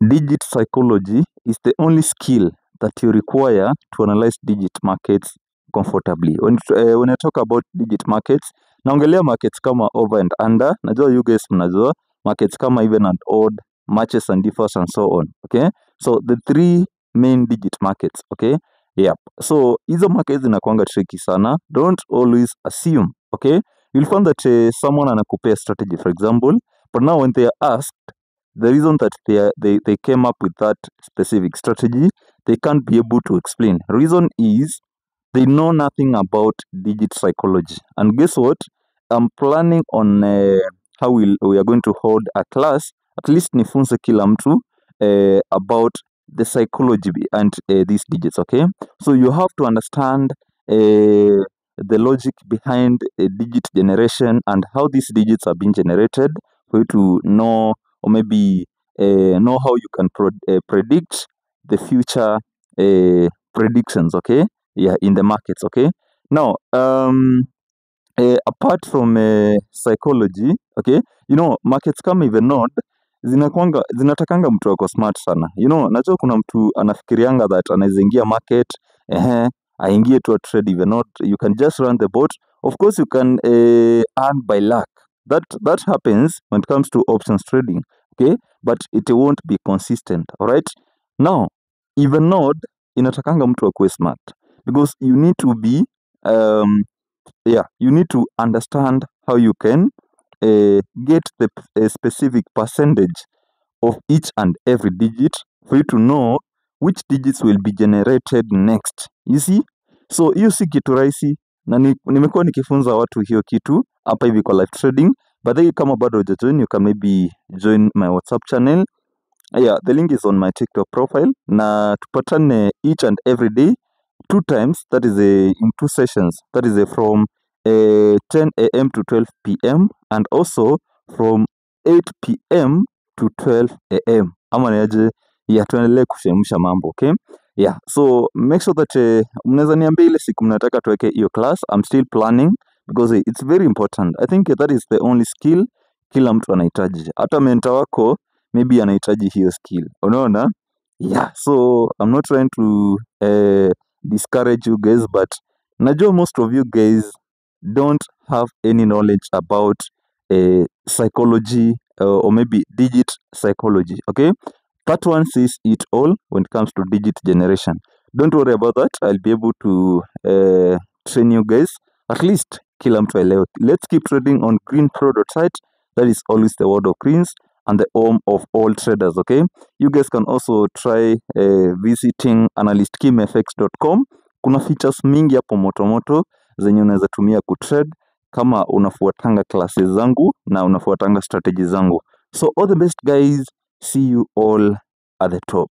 digit psychology is the only skill that you require to analyze digit markets comfortably. When I talk about digit markets, naongelea markets kama over and under. Najua you guys mnajua markets kama even and odd, matches and differs and so on. Okay, so the three main digit markets. Okay, yep. So hizo markets zinakuanga tricky sana. Don't always assume. Okay, you'll find that someone anakupea strategy, for example, but now when they are asked the reason that they came up with that specific strategy, they can't be able to explain. Reason is they know nothing about digit psychology. And guess what? I'm planning on how we are going to hold a class, at least nifunze kila mtu about the psychology and these digits, okay? So you have to understand the logic behind digit generation and how these digits are being generated for you to know, or maybe know how you can predict the future predictions, okay? Yeah, in the markets, okay? Now, apart from psychology, okay, you know, markets kama even node zinatakanga mtu wako smart sana. You know, najua kuna mtu anafikirianga that anaweza ingia market, aingie to a trade even not. You can just run the bot. Of course, you can earn by luck. That happens when it comes to options trading, okay? But it won't be consistent, all right? Now, even node inatakanga mtu akuwe smart because you need to be you need to understand how you can get the specific percentage of each and every digit for you to know which digits will be generated next. You see? So hiyo si kitu rahisi na nimekuwa nikifunza watu hiyo kitu hapa hivi kwa live trading, but then kama bado hujajoin, you can maybe join my WhatsApp channel. Yeah, the link is on my TikTok profile, na tupatane each and every day 2 times, that is in 2 sessions, that is from 10 a.m. to 12 p.m. and also from 8 p.m. to 12 a.m. ama niaje? Yeah, tuendelee kushemsha mambo, okay? Yeah, so make sure that mnaweza niambia ile siku mnataka tuweke hiyo class. I'm still planning because it's very important. I think that is the only skill kila mtu anahitaji. Hata mentor wako maybe anahitaji hiyo skill. Unaona? Yeah, so I'm not trying to discourage you guys, but najua most of you guys don't have any knowledge about psychology or maybe digit psychology, okay? Part 1 says it all when it comes to digit generation. Don't worry about that. I'll be able to train you guys. At least kila mtu aelewe. Let's keep trading on Green Pro.site. That is always the word of greens and the home of all traders, okay? You guys can also try visiting analystkimfx.com. Kuna features mingi hapo motomoto zenye unaweza tumia kutrade kama unafuatanga classes zangu na unafuatanga strategies zangu. So all the best guys, see you all at the top.